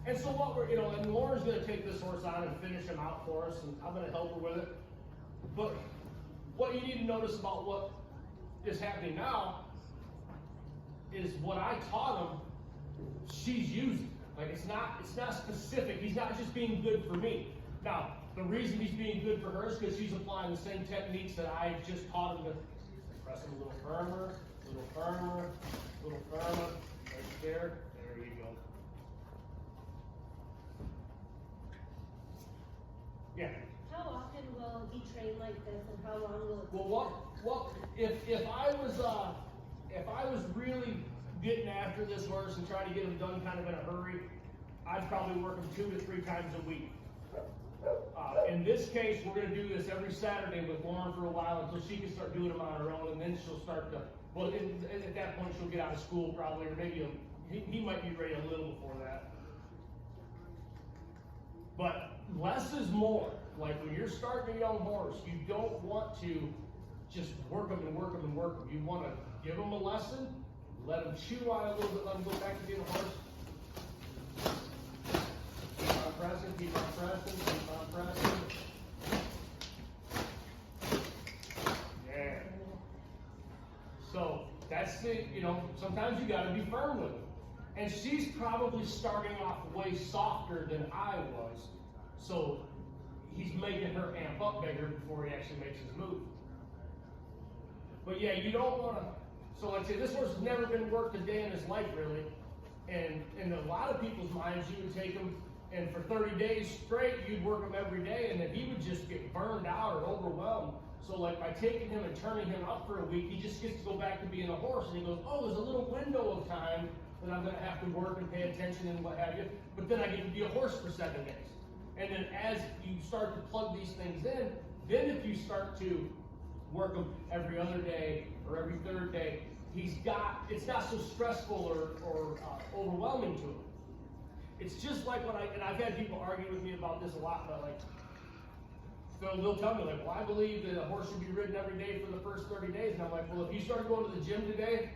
And so what we're, and Lauren's going to take this horse on and finish him out for us, and I'm going to help her with it. But what you need to notice about what is happening now is what I taught him, she's using. Like it's not specific. He's not just being good for me. Now, the reason he's being good for her is because she's applying the same techniques that I just taught him to press him a little firmer, a little firmer, a little firmer, right there. There you go. Yeah. How often will he train like this, and how long will it take? Well, if I was really getting after this horse and trying to get him done kind of in a hurry, I'd probably work him 2 to 3 times a week. In this case, we're going to do this every Saturday with Lauren for a while until she can start doing them on her own, and then she'll start to, well, at that point she'll get out of school probably, or maybe he might be ready a little before that. But less is more. Like when you're starting a young horse, you don't want to just work them and work them and work them. You want to give them a lesson, let them chew on it a little bit, let them go back to being a horse. Keep on pressing, keep on pressing, keep on pressing. Yeah. So that's the, sometimes you got to be firm with them. And she's probably starting off way softer than I was. So he's making her amp up bigger before he actually makes his move. But yeah, you don't want to, so like I say, this horse has never been worked a day in his life really. And in a lot of people's minds, you would take him and for 30 days straight, you'd work him every day and then he would just get burned out or overwhelmed. So like by taking him and turning him up for a week, he just gets to go back to being a horse. And he goes, oh, there's a little window of time that I'm going to have to work and pay attention and what have you. But then I get to be a horse for 7 days. And then as you start to plug these things in, then if you start to work them every other day or every 3rd day, it's not so stressful or overwhelming to him. It's just like and I've had people argue with me about this a lot, but like, they'll tell me like, well, I believe that a horse should be ridden every day for the first 30 days. And I'm like, well, if you started going to the gym today,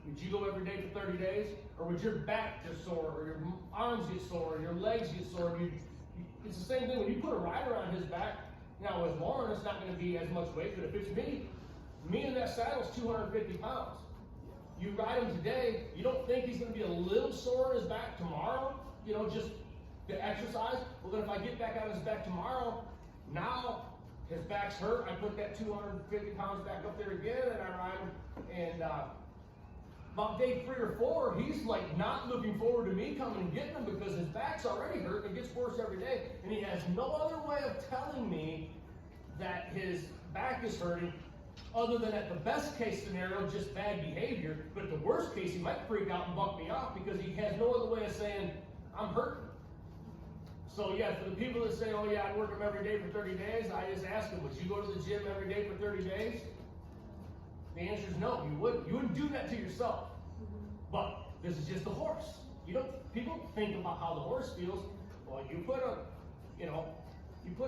would you go every day for 30 days? Or would your back get sore, or your arms get sore, or your legs get sore? It's the same thing when you put a rider on his back. Now with Lauren, it's not going to be as much weight, but if it's me in that saddle is 250 pounds. You ride him today, you don't think he's going to be a little sore in his back tomorrow, just to exercise? Well, then if I get back on his back tomorrow, now his back's hurt, I put that 250 pounds back up there again, and I ride him, and about day 3 or 4, he's like not looking forward to me coming and getting him because his back's already hurt and it gets worse every day. And he has no other way of telling me that his back is hurting other than at the best case scenario, just bad behavior. But at the worst case, he might freak out and buck me off because he has no other way of saying, I'm hurting. So yeah, for the people that say, oh yeah, I'd work him every day for 30 days, I just ask them, would you go to the gym every day for 30 days? The answer is no, you wouldn't. You wouldn't do that to yourself. But this is just a horse. People think about how the horse feels. Well, you put a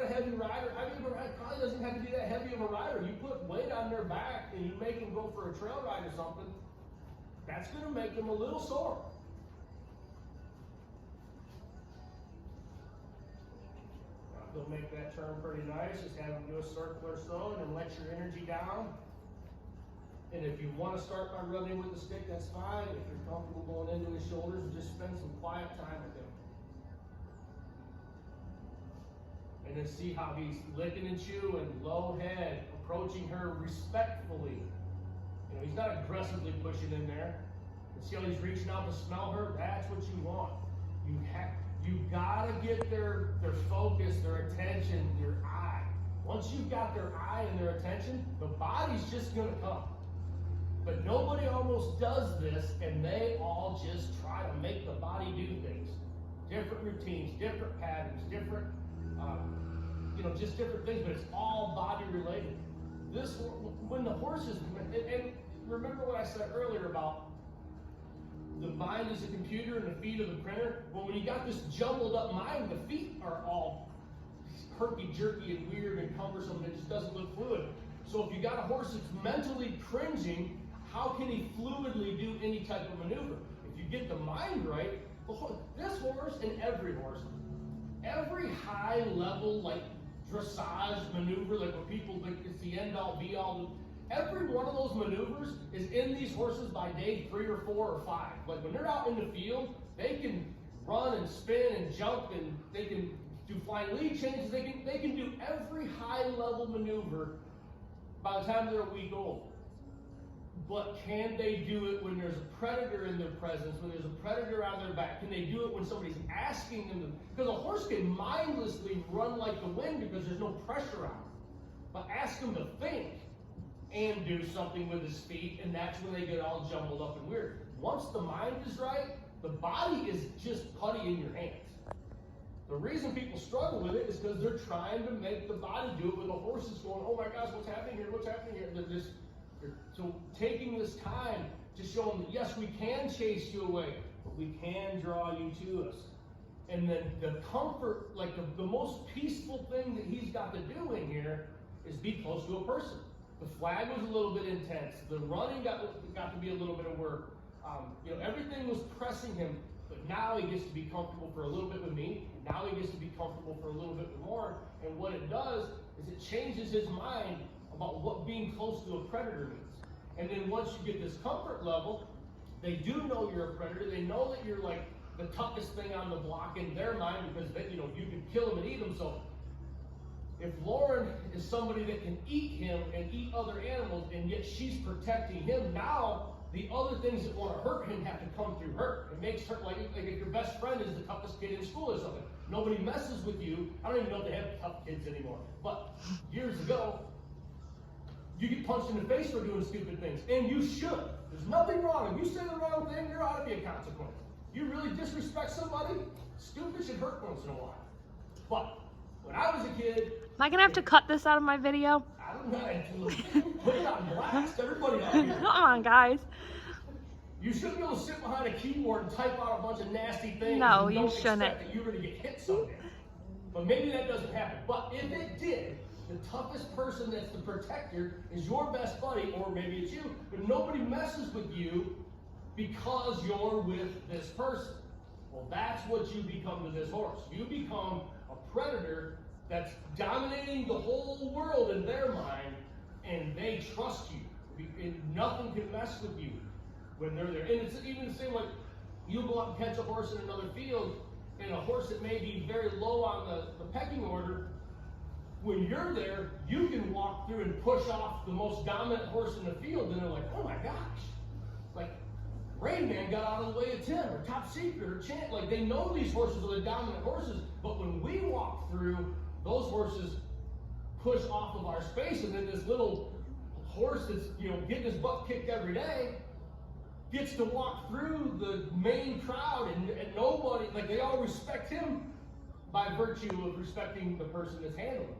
heavy rider, I mean, the rider probably doesn't have to be that heavy of a rider. You put weight on their back and you make them go for a trail ride or something, that's going to make them a little sore. Now, they'll make that turn pretty nice. Just have them do a circle or so and then let your energy down. And if you want to start by running with the stick, that's fine. If you're comfortable going into his shoulders, just spend some quiet time with him. And then see how he's licking and chewing, low head, approaching her respectfully. He's not aggressively pushing in there. And see how he's reaching out to smell her? That's what you want. You gotta get their focus, their attention, their eye. Once you've got their eye and their attention, the body's just gonna come. But nobody almost does this, and they all just try to make the body do things. Different routines, different patterns, different, just different things, but it's all body related. When the horse is, and remember what I said earlier about the mind is a computer and the feet are the printer? Well, when you got this jumbled up mind, the feet are all herky-jerky and weird and cumbersome, and it just doesn't look fluid. So if you got a horse that's mentally cringing, how can he fluidly do any type of maneuver? If you get the mind right, This horse and every horse, every high level like dressage maneuver, like when people like it's the end all be all. Every one of those maneuvers is in these horses by day 3 or 4 or 5. Like when they're out in the field, they can run and spin and jump, and they can do flying lead changes. They can do every high level maneuver by the time they're a week old. But can they do it when there's a predator in their presence, when there's a predator on their back? Can they do it when somebody's asking them to? Because a horse can mindlessly run like the wind because there's no pressure on them. But ask them to think and do something with his feet, and that's when they get all jumbled up and weird. Once the mind is right, the body is just putty in your hands. The reason people struggle with it is because they're trying to make the body do it, with the horse is going, oh my gosh, what's happening here? What's happening here? So taking this time to show them that yes, we can chase you away, but we can draw you to us. And then the comfort, like the most peaceful thing that he's got to do in here is be close to a person. The flag was a little bit intense. The running got to be a little bit of work. Everything was pressing him, but now he gets to be comfortable for a little bit with me. Now he gets to be comfortable for a little bit more. And what it does is it changes his mind about what being close to a predator means. And then once you get this comfort level, they do know you're a predator. They know that you're like the toughest thing on the block in their mind, because you can kill them and eat them. So if Lauren is somebody that can eat him and eat other animals, and yet she's protecting him, now the other things that want to hurt him have to come through her. It makes her like if your best friend is the toughest kid in school or something. Nobody messes with you. I don't even know if they have tough kids anymore. But years ago, you get punched in the face for doing stupid things, and you should. There's nothing wrong. If you say the wrong thing, there ought to be a consequence. You really disrespect somebody, stupid should hurt once in a while. But when I was a kid, am I gonna have to cut this out of my video? I don't know. Put it on blast. Everybody out here. Come on, guys. You shouldn't be able to sit behind a keyboard and type out a bunch of nasty things. No, and you don't shouldn't. Expect that you're going to get hit someday. But maybe that doesn't happen. But if it did, the toughest person that's the protector is your best buddy, or maybe it's you. But nobody messes with you because you're with this person. Well, that's what you become to this horse. You become a predator that's dominating the whole world in their mind, and they trust you. And nothing can mess with you when they're there. And it's even the same, like you go out and catch a horse in another field, and a horse that may be very low on the pecking order, when you're there, you can walk through and push off the most dominant horse in the field, and they're like, oh my gosh, like Rain Man got out of the way of Tim, or Top Secret, or Chant. Like, they know these horses are the dominant horses, but when we walk through, those horses push off of our space, and then this little horse that's getting his butt kicked every day gets to walk through the main crowd, and nobody, like, they all respect him by virtue of respecting the person that's handling him.